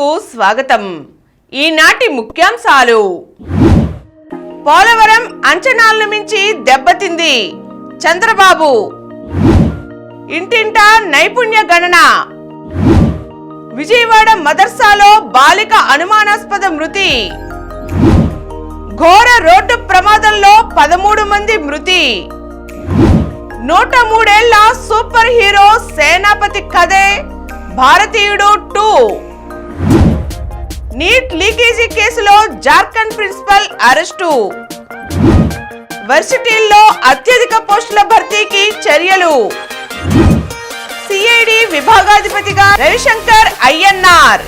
కు స్వాగతం. ఈనాటి ముఖ్యాంశాలు. పోలవరం అంచనాలను మించి దెబ్బతింది చంద్రబాబు. ఇంటింటా నైపుణ్య గణన. విజయవాడ మదర్సాలో బాలిక అనుమానాస్పద మృతి. ఘోర రోడ్డు ప్రమాదంలో 13 మంది మృతి. 103 ఏళ్ల సూపర్ హీరో సేనాపతి కథే భారతీయుడు 2. నీట్ లీకేజీ కేసులో జార్ఖండ్ ప్రిన్సిపల్ అరెస్టు. వర్సిటీల్లో అత్యధిక పోస్టుల భర్తీకి చర్యలు. సిఐడి విభాగాధిపతిగా రవిశంకర్ అయ్యన్నార్.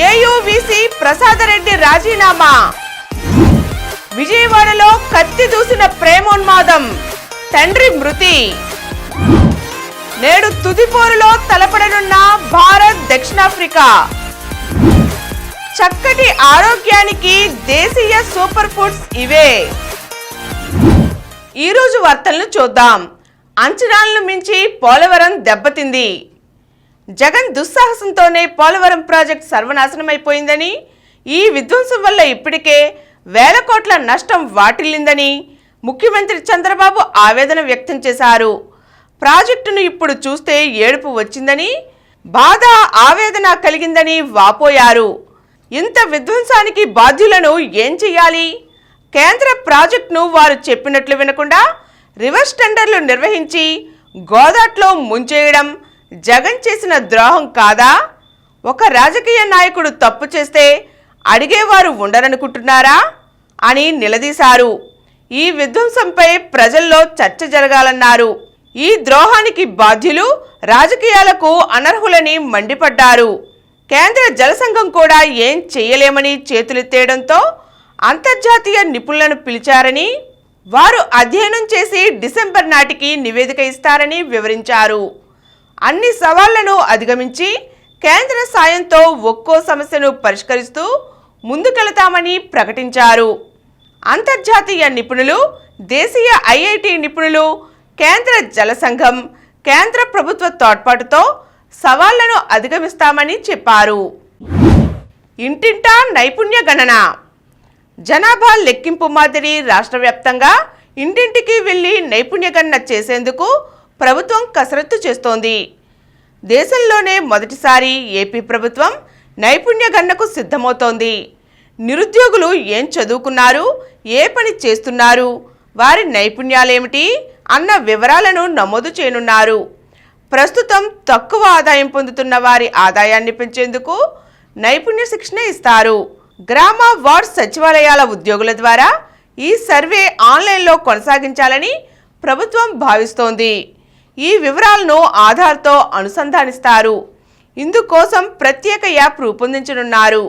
ఏయువిసి ప్రసాదరెడ్డి రాజీనామా. విజయవాడలో కత్తి దూసిన ప్రేమోన్మాదం, తండ్రి మృతి. నేడు తుదిపోరులో తలపడనున్న భారత్ దక్షిణాఫ్రికా. చక్కటి ఆరోగ్యానికి దేశీయ సూపర్ ఫుడ్స్ ఇవే. ఈరోజు వార్తలను చూద్దాం. అంచనాలను మించి పోలవరం దెబ్బతింది. జగన్ దుస్సాహసంతోనే పోలవరం ప్రాజెక్ట్ సర్వనాశనమైపోయిందని, ఈ విధ్వంసం వల్ల ఇప్పటికే వేల కోట్ల నష్టం వాటిల్లిందని ముఖ్యమంత్రి చంద్రబాబు ఆవేదన వ్యక్తం చేశారు. ప్రాజెక్టును ఇప్పుడు చూస్తే ఏడుపు వచ్చిందని, బాధ ఆవేదన కలిగిందని వాపోయారు. ఇంత విధ్వంసానికి బాధ్యులను ఏం చెయ్యాలి? కేంద్ర ప్రాజెక్టును వారు చెప్పినట్లు వినకుండా రివర్స్ టెండర్లు నిర్వహించి గోదాట్లో ముంచేయడం జగన్ చేసిన ద్రోహం కాదా? ఒక రాజకీయ నాయకుడు తప్పు చేస్తే అడిగేవారు ఉండరనుకుంటున్నారా అని నిలదీశారు. ఈ విధ్వంసంపై ప్రజల్లో చర్చ జరగాలన్నారు. ఈ ద్రోహానికి బాధ్యులు రాజకీయాలకు అనర్హులని మండిపడ్డారు. కేంద్ర జలసంఘం కూడా ఏం చేయలేమని చేతులెత్తేయడంతో అంతర్జాతీయ నిపుణులను పిలిచారని, వారు అధ్యయనం చేసి డిసెంబర్ నాటికి నివేదిక ఇస్తారని వివరించారు. అన్ని సవాళ్లను అధిగమించి కేంద్ర సాయంతో ఒక్కో సమస్యను పరిష్కరిస్తూ ముందుకెళతామని ప్రకటించారు. అంతర్జాతీయ నిపుణులు, దేశీయ ఐఐటి నిపుణులు, కేంద్ర జలసంఘం, కేంద్ర ప్రభుత్వ తోడ్పాటుతో సవాళ్లను అధిగమిస్తామని చెప్పారు. ఇంటింటా నైపుణ్య గణన. జనాభా లెక్కింపు మాదిరి రాష్ట్ర వ్యాప్తంగా ఇంటింటికి వెళ్లి నైపుణ్య గణన చేసేందుకు ప్రభుత్వం కసరత్తు చేస్తోంది. దేశంలోనే మొదటిసారి ఏపీ ప్రభుత్వం నైపుణ్య గణనకు సిద్ధమవుతోంది. నిరుద్యోగులు ఏం చదువుకున్నారు, ఏ పని చేస్తున్నారు, వారి నైపుణ్యాలేమిటి అన్న వివరాలను నమోదు చేయనున్నారు. ప్రస్తుతం తక్కువ ఆదాయం పొందుతున్న వారి ఆదాయాన్ని పెంచేందుకు నైపుణ్య శిక్షణ ఇస్తారు. గ్రామ వార్డ్ సచివాలయాల ఉద్యోగుల ద్వారా ఈ సర్వే ఆన్లైన్లో కొనసాగించాలని ప్రభుత్వం భావిస్తోంది. ఈ వివరాలను ఆధార్తో అనుసంధానిస్తారు. ఇందుకోసం ప్రత్యేక యాప్ రూపొందించనున్నారు.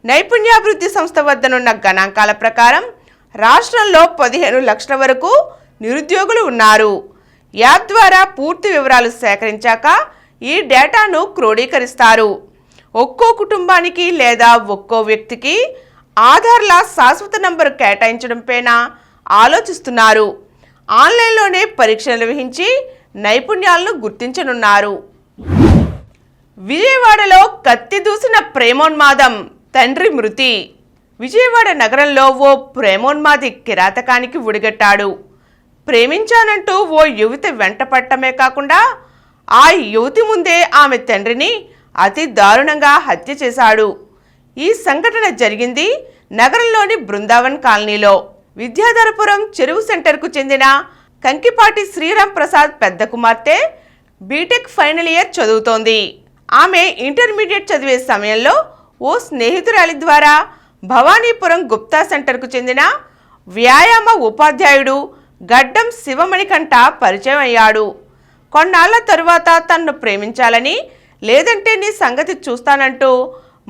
నైపుణ్యాభివృద్ధి సంస్థ వద్దనున్న గణాంకాల ప్రకారం రాష్ట్రంలో 15 లక్షల వరకు నిరుద్యోగులు ఉన్నారు. యాప్ ద్వారా పూర్తి వివరాలు సేకరించాక ఈ డేటాను క్రోడీకరిస్తారు. ఒక్కో కుటుంబానికి లేదా ఒక్కో వ్యక్తికి ఆధార్ల శాశ్వత నంబరు కేటాయించడంపైన ఆలోచిస్తున్నారు. ఆన్లైన్లోనే పరీక్షలు నిర్వహించి నైపుణ్యాలను గుర్తించనున్నారు. విజయవాడలో కత్తి దూసిన ప్రేమోన్మాదం, తండ్రి మృతి. విజయవాడ నగరంలో ఓ ప్రేమోన్మాది కిరాతకానికి ఉడిగట్టాడు. ప్రేమించానంటూ ఓ యువతి వెంటపడటమే కాకుండా ఆ యువతి ముందే ఆమె తండ్రిని అతి దారుణంగా హత్య చేశాడు. ఈ సంఘటన జరిగింది నగరంలోని బృందావన్ కాలనీలో. విద్యాధరపురం చెరువు సెంటర్కు చెందిన కంకిపాటి శ్రీరామ్ ప్రసాద్ పెద్ద కుమార్తె బీటెక్ ఫైనల్ ఇయర్ చదువుతోంది. ఆమె ఇంటర్మీడియట్ చదివే సమయంలో ఓ స్నేహితురాలి ద్వారా భవానీపురం గుప్తా సెంటర్కు చెందిన వ్యాయామ ఉపాధ్యాయుడు గడ్డం శివమణికంఠ పరిచయం అయ్యాడు. కొన్నాళ్ల తరువాత తన్ను ప్రేమించాలని, లేదంటే నీ సంగతి చూస్తానంటూ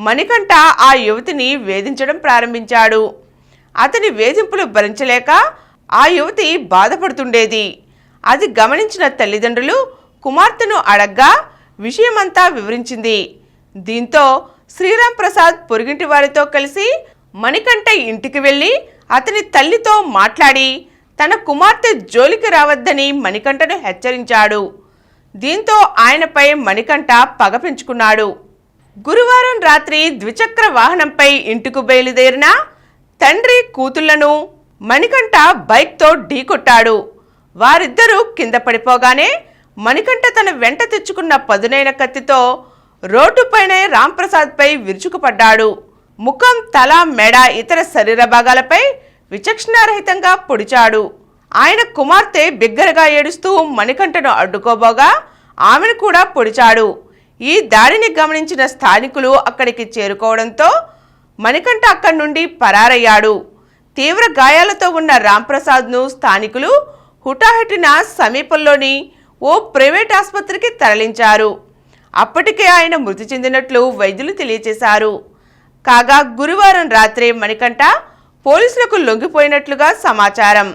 మణికంఠ ఆ యువతిని వేధించడం ప్రారంభించాడు. అతని వేధింపులు భరించలేక ఆ యువతి బాధపడుతుండేది. అది గమనించిన తల్లిదండ్రులు కుమార్తెను అడగ్గా విషయమంతా వివరించింది. దీంతో శ్రీరామ్ ప్రసాద్ పొరుగింటి వారితో కలిసి మణికంఠ ఇంటికి వెళ్లి అతని తల్లితో మాట్లాడి తన కుమార్తె జోలికి రావద్దని మణికంఠను హెచ్చరించాడు. దీంతో ఆయనపై మణికంఠ పగ పెంచుకున్నాడు. గురువారం రాత్రి ద్విచక్ర వాహనంపై ఇంటికి బయలుదేరిన తండ్రి కూతుళ్లను మణికంఠ బైక్తో ఢీకొట్టాడు. వారిద్దరూ కింద పడిపోగానే మణికంఠ తన వెంట తెచ్చుకున్న పదునైన కత్తితో రోడ్డుపైనే రాంప్రసాద్పై విరుచుకుపడ్డాడు. ముఖం, తల, మెడ, ఇతర శరీర భాగాలపై విచక్షణారహితంగా పొడిచాడు. ఆయన కుమార్తె బిగ్గరగా ఏడుస్తూ మణికంఠను అడ్డుకోబోగా ఆమెను కూడా పొడిచాడు. ఈ దాడిని గమనించిన స్థానికులు అక్కడికి చేరుకోవడంతో మణికంఠ అక్కడి నుండి పరారయ్యాడు. తీవ్ర గాయాలతో ఉన్న రాంప్రసాద్ను స్థానికులు హుటాహుటిన సమీపంలోని ఓ ప్రైవేట్ ఆసుపత్రికి తరలించారు. అప్పటికే ఆయన మృతి చెందినట్లు వైద్యులు తెలియజేశారు. కాగా గురువారం రాత్రి మణికంఠ పోలీసులకు లొంగిపోయినట్లుగా సమాచారం.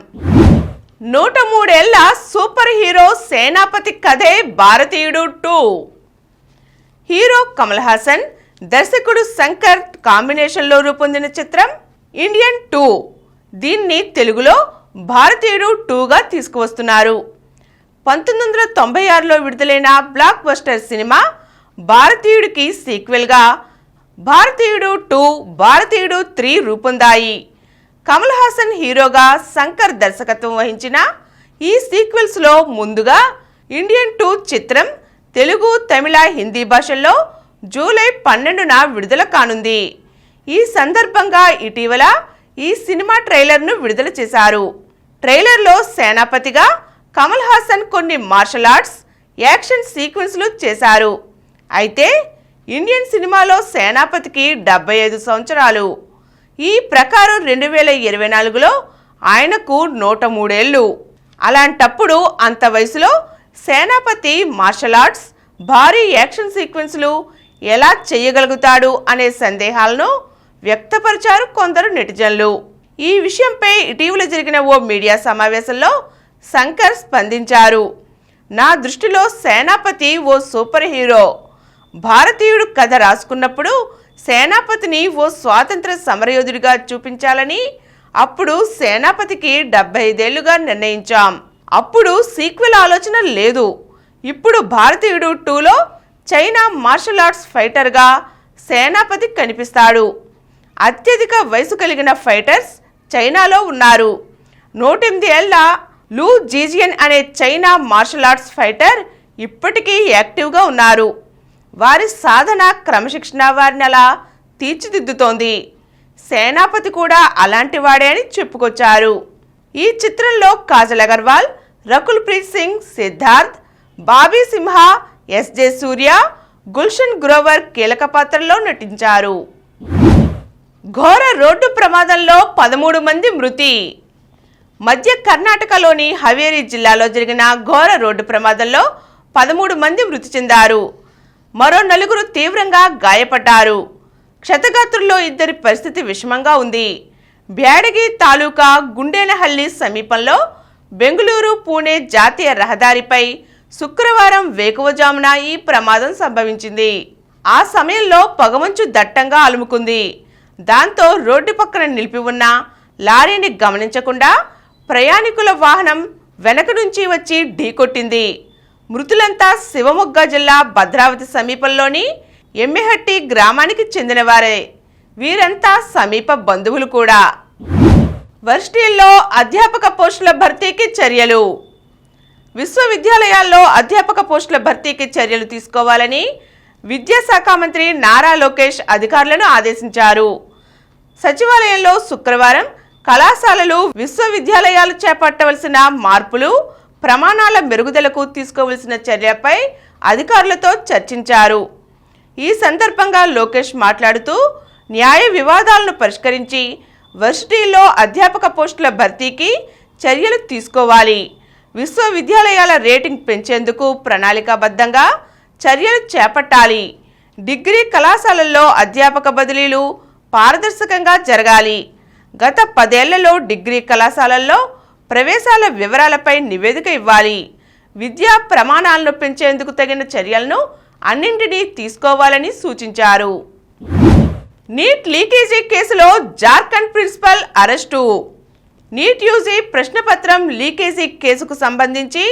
103 ఏళ్ల సూపర్ హీరో సేనాపతి కథే భారతీయుడు 2. హీరో కమల్ హాసన్, దర్శకుడు శంకర్ కాంబినేషన్లో రూపొందిన చిత్రం ఇండియన్ 2. దీన్ని తెలుగులో భారతీయుడు 2గా తీసుకువస్తున్నారు. 1996లో విడుదలైన బ్లాక్ బస్టర్ సినిమా భారతీయుడికి సీక్వెల్గా భారతీయుడు 2, భారతీయుడు 3 రూపొందాయి. కమల్ హాసన్ హీరోగా, శంకర్ దర్శకత్వం వహించిన ఈ సీక్వెల్స్లో ముందుగా ఇండియన్ 2 చిత్రం తెలుగు, తమిళ, హిందీ భాషల్లో జూలై 12న విడుదల కానుంది. ఈ సందర్భంగా ఇటీవల ఈ సినిమా ట్రైలర్ను విడుదల చేశారు. ట్రైలర్లో సేనాపతిగా కమల్ హాసన్ కొన్ని మార్షల్ ఆర్ట్స్, యాక్షన్ సీక్వెన్స్లు చేశారు. అయితే ఇండియన్ సినిమాలో సేనాపతికి 75 సంవత్సరాలు. ఈ ప్రకారం 2024లో ఆయనకు 103 ఏళ్ళు. అలాంటప్పుడు అంత వయసులో సేనాపతి మార్షల్ ఆర్ట్స్, భారీ యాక్షన్ సీక్వెన్స్లు ఎలా చేయగలుగుతాడు అనే సందేహాలను వ్యక్తపరిచారు కొందరు నెటిజన్లు. ఈ విషయంపై ఇటీవల జరిగిన ఓ మీడియా సమావేశంలో శంకర్ స్పందించారు. నా దృష్టిలో సేనాపతి ఓ సూపర్ హీరో. భారతీయుడు కథ రాసుకున్నప్పుడు సేనాపతిని ఓ స్వాతంత్ర సమరయోధుడిగా చూపించాలని అప్పుడు సేనాపతికి 75 ఏళ్లుగా నిర్ణయించాం. అప్పుడు సీక్వెల్ ఆలోచన లేదు. ఇప్పుడు భారతీయుడు 2లో చైనా మార్షల్ ఆర్ట్స్ ఫైటర్గా సేనాపతి కనిపిస్తాడు. అత్యధిక వయసు కలిగిన ఫైటర్స్ చైనాలో ఉన్నారు. 108 ఏళ్ల లూ జీజియన్ అనే చైనా మార్షల్ ఆర్ట్స్ ఫైటర్ ఇప్పటికీ యాక్టివ్గా ఉన్నారు. వారి సాధన, క్రమశిక్షణ వారిని అలా తీర్చిదిద్దుతోంది. సేనాపతి కూడా అలాంటి వాడే అని చెప్పుకొచ్చారు. ఈ చిత్రంలో కాజల్ అగర్వాల్, రకుల్ ప్రీత్ సింగ్, సిద్ధార్థ్, బాబీ సింహ, ఎస్జే సూర్య, గుల్షన్ గ్రోవర్ కీలక పాత్రల్లో నటించారు. ఘోర రోడ్డు ప్రమాదంలో 13 మంది మృతి. మధ్య కర్ణాటకలోని హవేరి జిల్లాలో జరిగిన ఘోర రోడ్డు ప్రమాదంలో 13 మంది మృతి చెందారు. మరో 4 తీవ్రంగా గాయపడ్డారు. క్షతగాత్రుల్లో 2 పరిస్థితి విషమంగా ఉంది. బ్యాడగి తాలూకా గుండేనహల్లి సమీపంలో బెంగళూరు పూణే జాతీయ రహదారిపై శుక్రవారం వేకువజామున ఈ ప్రమాదం సంభవించింది. ఆ సమయంలో పొగమంచు దట్టంగా అలుముకుంది. దాంతో రోడ్డు పక్కన నిలిపి ఉన్న లారీని గమనించకుండా ప్రయాణికుల వాహనం వెనక నుంచి వచ్చి ఢీకొట్టింది. మృతులంతా శివమొగ్గ జిల్లా భద్రావతి సమీపంలోని ఎమ్మెహట్టి గ్రామానికి చెందినవారే. వీరంతా సమీప బంధువులు కూడా. వర్సిటీల్లో అధ్యాపక పోస్టుల భర్తీకి చర్యలు. విశ్వవిద్యాలయాల్లో అధ్యాపక పోస్టుల భర్తీకి చర్యలు తీసుకోవాలని విద్యాశాఖ మంత్రి నారా లోకేష్ అధికారులను ఆదేశించారు. సచివాలయంలో శుక్రవారం కళాశాలలు, విశ్వవిద్యాలయాలు చేపట్టవలసిన మార్పులు, ప్రమాణాల మెరుగుదలకు తీసుకోవలసిన చర్యలపై అధికారులతో చర్చించారు. ఈ సందర్భంగా లోకేష్ మాట్లాడుతూ న్యాయ వివాదాలను పరిష్కరించి వర్సిటీల్లో అధ్యాపక పోస్టుల భర్తీకి చర్యలు తీసుకోవాలి. విశ్వవిద్యాలయాల రేటింగ్ పెంచేందుకు ప్రణాళికాబద్ధంగా చర్యలు చేపట్టాలి. డిగ్రీ కళాశాలల్లో అధ్యాపక బదిలీలు పారదర్శకంగా జరగాలి. గత 10 ఏళ్లలో డిగ్రీ కళాశాలల్లో ప్రవేశాల వివరాలపై నివేదిక ఇవ్వాలి. విద్యా ప్రమాణాలను పెంచేందుకు తగిన చర్యలను అన్నింటినీ తీసుకోవాలని సూచించారు. నీట్ లీకేజీ కేసులో Jharkhand principal arrest. NEET UG ప్రశ్నపత్రం లీకేజీ కేసుకు సంబంధించి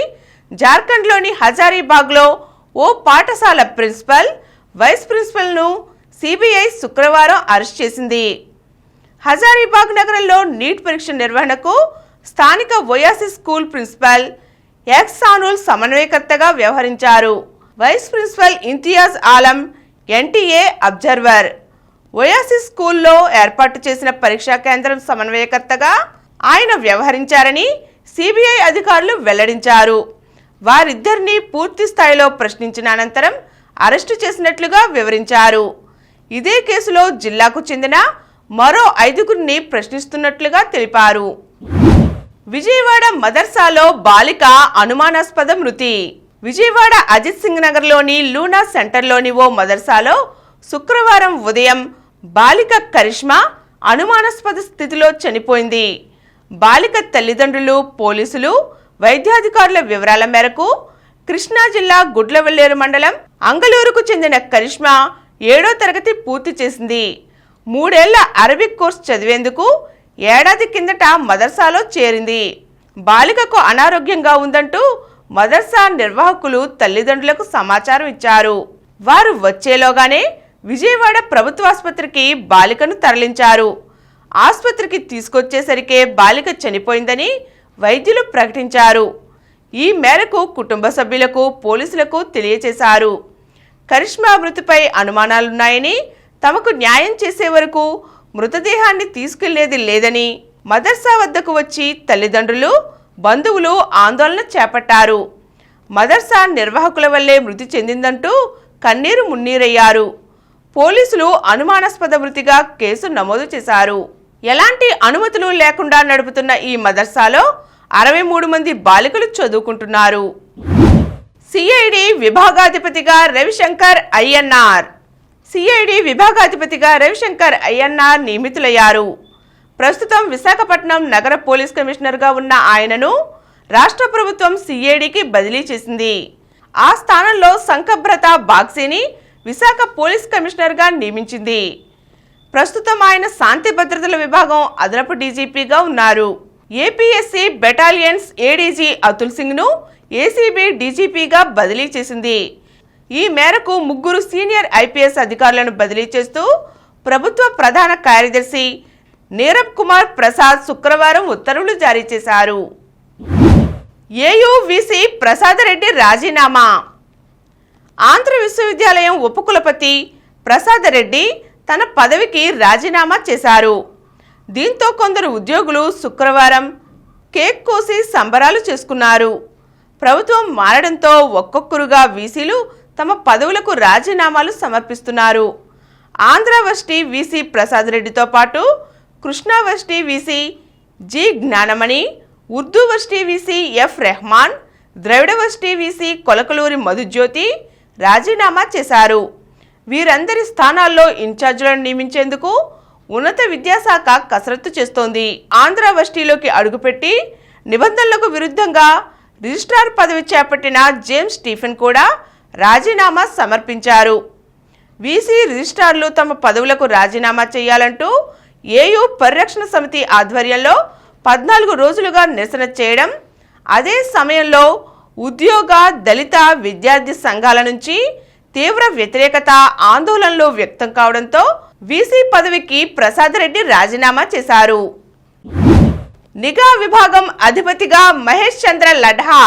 జార్ఖండ్లోని హజారీబాగ్లో ఓ పాఠశాల ప్రిన్సిపల్ వైస్ ప్రిన్సిపల్ను సిబిఐ శుక్రవారం అరెస్ట్ చేసింది. హజారీబాగ్ నగరంలో నీట్ పరీక్ష నిర్వహణకు స్థానిక ఒయాసిస్ స్కూల్ ప్రిన్సిపల్ ఎక్సానుల్ సమన్వయకర్తగా వ్యవహరించారు. Vice principal Imtiyaz Alam NTA observer. Oasis స్కూల్లో ఏర్పాటు చేసిన పరీక్షా కేంద్రం సమన్వయకర్తగా ఆయన వ్యవహరించారని సిబిఐ అధికారులు వెల్లడించారు. వారిద్దరిని పూర్తి స్థాయిలో ప్రశ్నించిన అనంతరం అరెస్టు చేసినట్లుగా వివరించారు. ఇదే కేసులో జిల్లాకు చెందిన మరో 5గురిని ప్రశ్నిస్తున్నట్లుగా తెలిపారు. విజయవాడ మదర్సాలో బాలిక అనుమానాస్పద మృతి. విజయవాడ అజిత్ సింగ్ నగర్లోని లూనా సెంటర్లోని ఓ మదర్సాలో శుక్రవారం ఉదయం బాలిక కరిష్మా అనుమానాస్పద స్థితిలో చనిపోయింది. బాలిక తల్లిదండ్రులు, పోలీసులు, వైద్యాధికారుల వివరాల మేరకు కృష్ణా జిల్లా గుడ్లవెల్లేరు మండలం అంగలూరుకు చెందిన కరిష్మా 7వ తరగతి పూర్తి చేసింది. 3 ఏళ్ల అరబిక్ కోర్సు చదివేందుకు ఏడాది కిందట మదర్సాలో చేరింది. బాలికకు అనారోగ్యంగా ఉందంటూ మదర్సా నిర్వాహకులు తల్లిదండ్రులకు సమాచారం ఇచ్చారు. వారు వచ్చేలోగానే విజయవాడ ప్రభుత్వాసుపత్రికి బాలికను తరలించారు. ఆసుపత్రికి తీసుకొచ్చేసరికే బాలిక చనిపోయిందని వైద్యులు ప్రకటించారు. ఈ మేరకు కుటుంబ సభ్యులకు, పోలీసులకు తెలియజేశారు. కరిష్మా మృతిపై అనుమానాలున్నాయని, తమకు న్యాయం చేసే వరకు మృతదేహాన్ని తీసుకెళ్లేది లేదని మదర్సా వద్దకు వచ్చి తల్లిదండ్రులు, బంధువులు ఆందోళన చేపట్టారు. మదర్సా నిర్వాహకుల వల్లే మృతి చెందిందంటూ కన్నీరు మున్నీరయ్యారు. పోలీసులు అనుమానాస్పద మృతిగా కేసు నమోదు చేశారు. ఎలాంటి అనుమతులు లేకుండా నడుపుతున్న ఈ మదర్సాలో 63 మంది బాలికలు చదువుకుంటున్నారు. సిఐడి విభాగాధిపతిగా రవిశంకర్ అయ్యన్నార్. సిఐడి విభాగాధిపతిగా రవిశంకర్ అయ్యన్నార్ నియమితులయ్యారు. ప్రస్తుతం విశాఖపట్నం నగర పోలీస్ కమిషనర్గా ఉన్న ఆయనను రాష్ట్ర ప్రభుత్వం సిఐడికి బదిలీ చేసింది. ఆ స్థానంలో సంకబ్రత బాగ్సేని విశాఖ పోలీస్ కమిషనర్గా నియమించింది. ప్రస్తుతం ఆయన శాంతి భద్రతల విభాగం అదనపు డీజీపీగా ఉన్నారు. ఏపీఎస్సీ బెటాలియన్స్ ఏడీజీ అతుల్ సింగ్ను ఏసీబీ డీజీపీగా బదిలీ చేసింది. ఈ మేరకు 3 సీనియర్ ఐపీఎస్ అధికారులను బదిలీ చేస్తూ ప్రభుత్వ ప్రధాన కార్యదర్శి నీరబ్ కుమార్ ప్రసాద్ శుక్రవారం ఉత్తర్వులు జారీ చేశారు. ఏయూవీసీ ప్రసాదరెడ్డి రాజీనామా. ఆంధ్ర విశ్వవిద్యాలయం ఉపకులపతి ప్రసాదరెడ్డి తన పదవికి రాజీనామా చేశారు. దీంతో కొందరు ఉద్యోగులు శుక్రవారం కేక్ కోసి సంబరాలు చేసుకున్నారు. ప్రభుత్వం మారడంతో ఒక్కొక్కరుగా వీసీలు తమ పదవులకు రాజీనామాలు సమర్పిస్తున్నారు. ఆంధ్ర వర్సిటీ వీసీ ప్రసాదరెడ్డితో పాటు Krishna varsity VC G Gnanamani, Urdu varsity VC F Rahman, Dravida varsity VC Kolakaluri Madhujyothi రాజీనామా చేశారు. వీరందరి స్థానాల్లో ఇన్ఛార్జీలను నియమించేందుకు ఉన్నత విద్యాశాఖ కసరత్తు చేస్తోంది. ఆంధ్ర వర్సిటీలోకి అడుగుపెట్టి నిబంధనలకు విరుద్ధంగా రిజిస్ట్రార్ పదవి చేపట్టిన జేమ్స్ స్టీఫెన్ కూడా రాజీనామా సమర్పించారు. వీసీ రిజిస్ట్రార్లు తమ పదవులకు రాజీనామా చేయాలంటూ ఏయూ పరిరక్షణ సమితి ఆధ్వర్యంలో 14 రోజులుగా నిరసన చేయడం, అదే సమయంలో ఉద్యోగ, దళిత, విద్యార్థి సంఘాల నుంచి తీవ్ర వ్యతిరేకత, ఆందోళనలు వ్యక్తం కావడంతో వీసీ పదవికి ప్రసాదరెడ్డి రాజీనామా చేశారు. నిఘా విభాగం అధిపతిగా మహేష్ చంద్ర లడ్హా.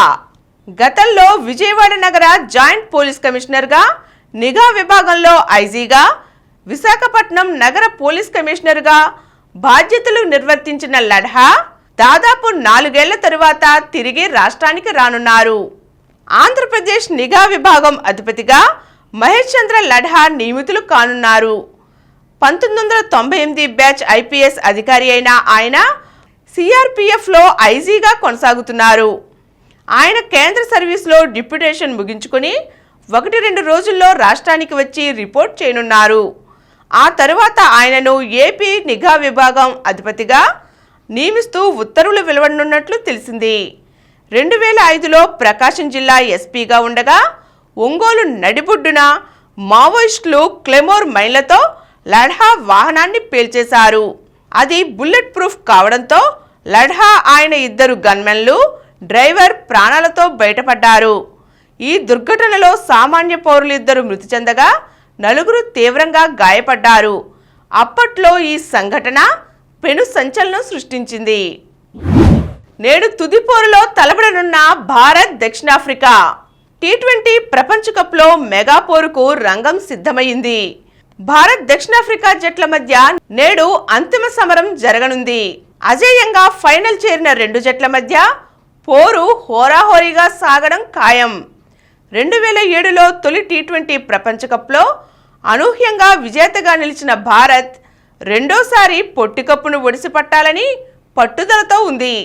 గతంలో విజయవాడ నగర జాయింట్ పోలీస్ కమిషనర్గా, నిఘా విభాగంలో ఐజీగా, విశాఖపట్నం నగర పోలీస్ కమిషనర్గా బాధ్యతలు నిర్వర్తించిన లడ్హా దాదాపు 4 ఏళ్ల తరువాత తిరిగి రాష్ట్రానికి రానున్నారు. ఆంధ్రప్రదేశ్ నిఘా విభాగం అధిపతిగా మహేష్ చంద్ర లడ్హా నియమితులు కానున్నారు. 1998 బ్యాచ్ ఐపీఎస్ అధికారి అయిన ఆయన సిఆర్పీఎఫ్లో ఐజీగా కొనసాగుతున్నారు. ఆయన కేంద్ర సర్వీస్లో డిప్యూటేషన్ ముగించుకుని 1-2 రోజుల్లో రాష్ట్రానికి వచ్చి రిపోర్ట్ చేయనున్నారు. ఆ తరువాత ఆయనను ఏపీ నిఘా విభాగం అధిపతిగా నియమిస్తూ ఉత్తర్వులు వెలువడనున్నట్లు తెలిసింది. 2005లో ప్రకాశం జిల్లా ఎస్పీగా ఉండగా ఒంగోలు నడిబొడ్డున మావోయిస్టులు క్లెమోర్ మైన్లతో లడ్హా వాహనాన్ని పేల్చేశారు. అది బుల్లెట్ ప్రూఫ్ కావడంతో లడ్హా, ఆయన 2 గన్మెన్లు, డ్రైవర్ ప్రాణాలతో బయటపడ్డారు. ఈ దుర్ఘటనలో సామాన్య పౌరులు 2 మృతి చెందగా నలుగురు తీవ్రంగా గాయపడ్డారు. అప్పట్లో ఈ సంఘటన పెను సంచలనం సృష్టించింది. నేడు తుది పోరులో తలపడనున్న భారత్ దక్షిణాఫ్రికా. టీ20 ప్రపంచ కప్లో మెగా పోరుకు రంగం సిద్ధమైంది. భారత్ దక్షిణాఫ్రికా జట్ల మధ్య నేడు అంతిమ సమరం జరగనుంది. అజేయంగా ఫైనల్ చేరిన రెండు జట్ల మధ్య పోరు హోరాహోరీగా సాగడం ఖాయం. 2007లో తొలి టీ20 ప్రపంచ కప్లో అనూహ్యంగా విజేతగా నిలిచిన భారత్ రెండోసారి పొట్టికప్పును ఒడిసిపట్టాలని పట్టుదలతో ఉంది.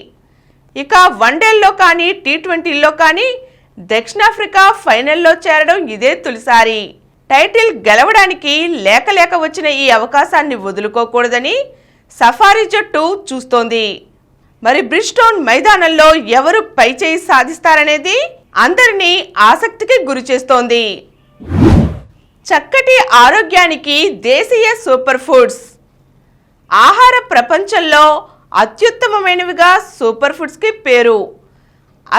ఇక వన్డేల్లో కానీ టీ20ల్లో కానీ దక్షిణాఫ్రికా ఫైనల్లో చేరడం ఇదే తొలిసారి. టైటిల్ గెలవడానికి లేక వచ్చిన ఈ అవకాశాన్ని వదులుకోకూడదని సఫారీ జట్టు చూస్తోంది. మరి బ్రిడ్జ్టోన్ మైదానంలో ఎవరు పైచేయి సాధిస్తారనేది అందరినీ ఆసక్తికి గురి చేస్తోంది. చక్కటి ఆరోగ్యానికి దేశీయ సూపర్ ఫుడ్స్. ఆహార ప్రపంచంలో అత్యుత్తమమైనవిగా సూపర్ ఫుడ్స్కి పేరు.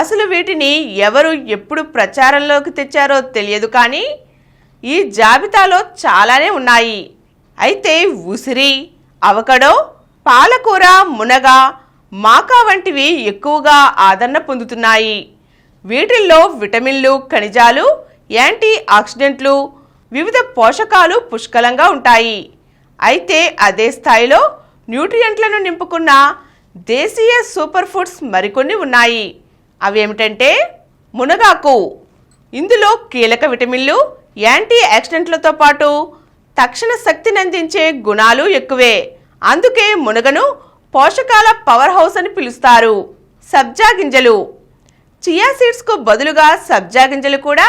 అసలు వీటిని ఎవరు ఎప్పుడు ప్రచారంలోకి తెచ్చారో తెలియదు, కానీ ఈ జాబితాలో చాలానే ఉన్నాయి. అయితే ఉసిరి, అవకడో, పాలకూర, మునగ, మాకా వంటివి ఎక్కువగా ఆదరణ పొందుతున్నాయి. వీటిల్లో విటమిన్లు, ఖనిజాలు, యాంటీ ఆక్సిడెంట్లు, వివిధ పోషకాలు పుష్కలంగా ఉంటాయి. అయితే అదే స్థాయిలో న్యూట్రియంట్లను నింపుకున్న దేశీయ సూపర్ ఫుడ్స్ మరికొన్ని ఉన్నాయి. అవేమిటంటే మునగాకు. ఇందులో కీలక విటమిన్లు, యాంటీ ఆక్సిడెంట్లతో పాటు తక్షణ శక్తిని అందించే గుణాలు ఎక్కువే. అందుకే మునగను పోషకాల పవర్ హౌస్ అని పిలుస్తారు. సబ్జా గింజలు. చియా సీడ్స్కు బదులుగా సబ్జా గింజలు కూడా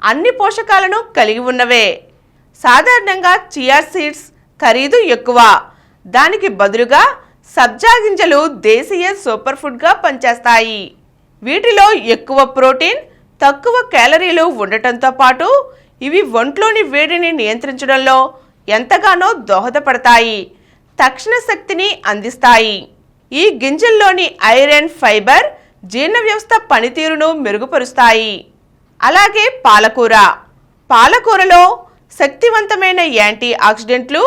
అన్ని పోషకాలను కలిగి ఉన్నవే. సాధారణంగా చియా సీడ్స్ ఖరీదు ఎక్కువ. దానికి బదులుగా సబ్జా గింజలు దేశీయ సూపర్ ఫుడ్గా పనిచేస్తాయి. వీటిలో ఎక్కువ ప్రోటీన్, తక్కువ క్యాలరీలు ఉండటంతో పాటు ఇవి ఒంట్లోని వేడిని నియంత్రించడంలో ఎంతగానో దోహదపడతాయి. తక్షణ శక్తిని అందిస్తాయి. ఈ గింజల్లోని ఐరన్, ఫైబర్ జీర్ణ వ్యవస్థ పనితీరును మెరుగుపరుస్తాయి. అలాగే పాలకూర. పాలకూరలో శక్తివంతమైన యాంటీ ఆక్సిడెంట్లు,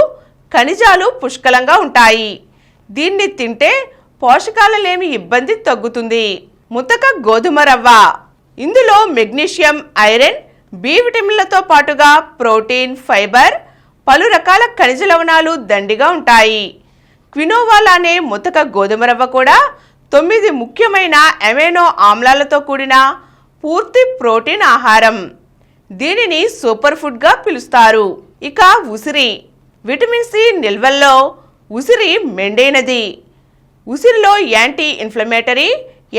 ఖనిజాలు పుష్కలంగా ఉంటాయి. దీన్ని తింటే పోషకాల లేమి ఇబ్బంది తగ్గుతుంది. ముతక గోధుమ రవ్వ. ఇందులో మెగ్నీషియం, ఐరన్, బి విటమిన్లతో పాటుగా ప్రోటీన్, ఫైబర్, పలు రకాల ఖనిజ లవణాలు దండిగా ఉంటాయి. క్వినోవా లానే ముతక గోధుమ రవ్వ కూడా 9 ముఖ్యమైన అమైనో ఆమ్లాలతో కూడిన పూర్తి ప్రోటీన్ ఆహారం. దీనిని సూపర్ ఫుడ్గా పిలుస్తారు. ఇక ఉసిరి. విటమిన్ సి నిల్వల్లో ఉసిరి మెండైనది. ఉసిరిలో anti inflammatory,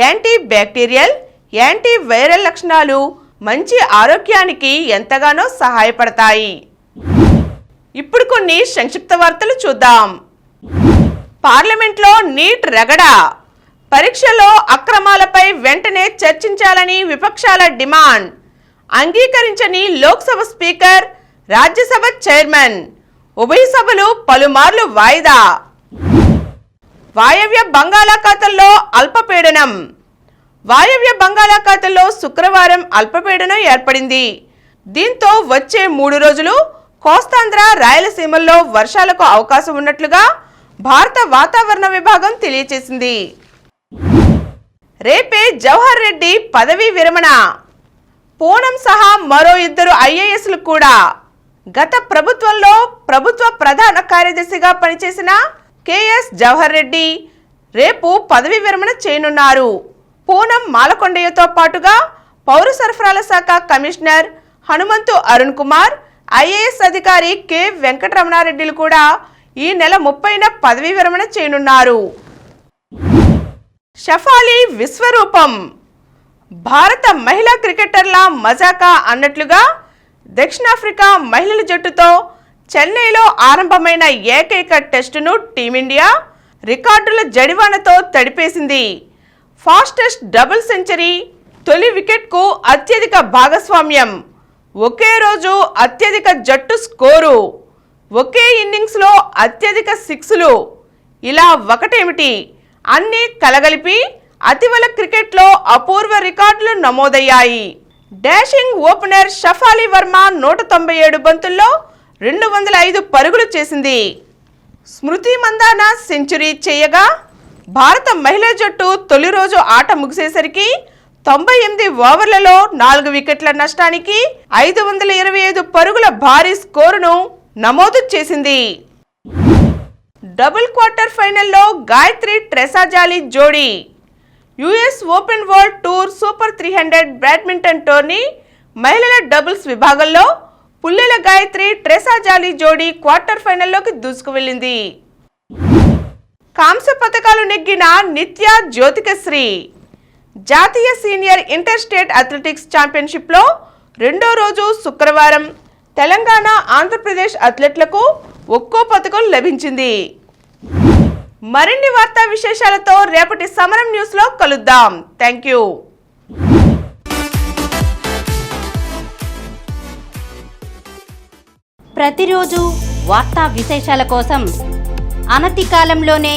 anti bacterial, anti viral లక్షణాలు మంచి ఆరోగ్యానికి ఎంతగానో సహాయపడతాయి. ఇప్పుడు కొన్ని సంక్షిప్త వార్తలు చూద్దాం. పార్లమెంట్లో నీట్ రగడ. పరీక్షలో అక్రమాలపై వెంటనే చర్చించాలని విపక్షాల డిమాండ్. అంగీకరించని లోక్సభ స్పీకర్, రాజ్యసభ చైర్మన్. ఉభయ సభలు పలుమార్లు వాయిదా. వాయవ్య బంగాళాఖాతంలో అల్పపీడనం. వాయవ్య బంగాళాఖాతంలో శుక్రవారం అల్పపీడనం ఏర్పడింది. దీంతో వచ్చే 3 రోజులు కోస్తాంధ్ర, రాయలసీమల్లో వర్షాలకు అవకాశం ఉన్నట్లుగా భారత వాతావరణ విభాగం తెలియజేసింది. రేపే జవహర్ రెడ్డి పదవీ విరమణ. పూనం సహా మరో 2 ఐఏఎస్లు కూడా. గత ప్రభుత్వంలో ప్రభుత్వ ప్రధాన కార్యదర్శిగా పనిచేసిన కెఎస్ జవహర్ రెడ్డి రేపు పదవీ విరమణ చేయనున్నారు. పూనం మాలకొండయ్యతో పాటుగా పౌర సరఫరాల శాఖ కమిషనర్ హనుమంతు అరుణ్ కుమార్, ఐఏఎస్ అధికారి కె వెంకటరమణారెడ్డిలు కూడా ఈ నెల 30న పదవీ విరమణ చేయనున్నారు. షఫాలి విశ్వరూపం. భారత మహిళా క్రికెటర్ల మజాకా అన్నట్లుగా దక్షిణాఫ్రికా మహిళల జట్టుతో చెన్నైలో ఆరంభమైన ఏకైక టెస్టును టీమిండియా రికార్డుల జడివానతో తడిపేసింది. ఫాస్టెస్ట్ డబుల్ సెంచరీ, తొలి వికెట్కు అత్యధిక భాగస్వామ్యం, ఒకే రోజు అత్యధిక జట్టు స్కోరు, ఒకే ఇన్నింగ్స్లో అత్యధిక 6లు. ఇలా ఒకటేమిటి, అన్నీ కలగలిపి అతివల క్రికెట్లో అపూర్వ రికార్డులు నమోదయ్యాయి. డాషింగ్ ఓపెనర్ షఫాలి వర్మ 197 బంతుల్లో 205 పరుగులు చేసింది. స్మృతి మందాన సెంచరీ చేయగా భారత మహిళా జట్టు తొలి రోజు ఆట ముగిసేసరికి 98 ఓవర్లలో 4 వికెట్ల నష్టానికి 525 పరుగుల భారీ స్కోరును నమోదు చేసింది. డబుల్ క్వార్టర్ ఫైనల్లో గాయత్రి ట్రెసాజాలి జోడీ US open world tour super 300 badminton tourney మహిళల డబుల్స్ విభాగంలో పుల్లెల గాయత్రి ట్రెసాజాలి జోడీ క్వార్టర్ ఫైనల్లోకి దూసుకు వెళ్ళింది. కాంస్య పతకాలు నెగ్గిన నిత్య జ్యోతికశ్రీ జాతీయ సీనియర్ ఇంటర్ స్టేట్ అథ్లెటిక్స్ ఛాంపియన్షిప్లో రెండో రోజు శుక్రవారం తెలంగాణ ఆంధ్రప్రదేశ్ అథ్లెట్లకు ఒక్కో పతకం లభించింది. మరిన్ని వార్తా విశేషాలతో రేపటి సమరం న్యూస్లో కలుద్దాం. Thank you. ప్రతిరోజు వార్తా విశేషాల కోసం అనతి కాలంలోనే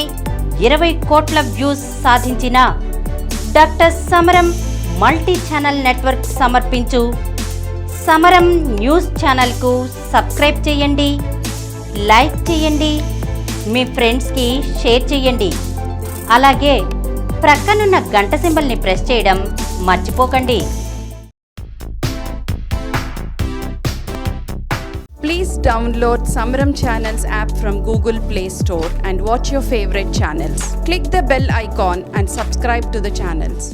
20 కోట్ల వ్యూస్ సాధించిన డాక్టర్ సమరం మల్టీ ఛానల్ నెట్వర్క్ సమర్పించు సమరం న్యూస్ ఛానల్కు సబ్స్క్రైబ్ చేయండి, లైక్ చేయండి, మీ ఫ్రెండ్స్కి షేర్ చేయండి. అలాగే ప్రక్కనున్న గంట సింబల్ని ప్రెస్ చేయడం మర్చిపోకండి. Please download Samaram Channels app from Google Play Store and watch your favorite channels. Click the bell icon and subscribe to the channels.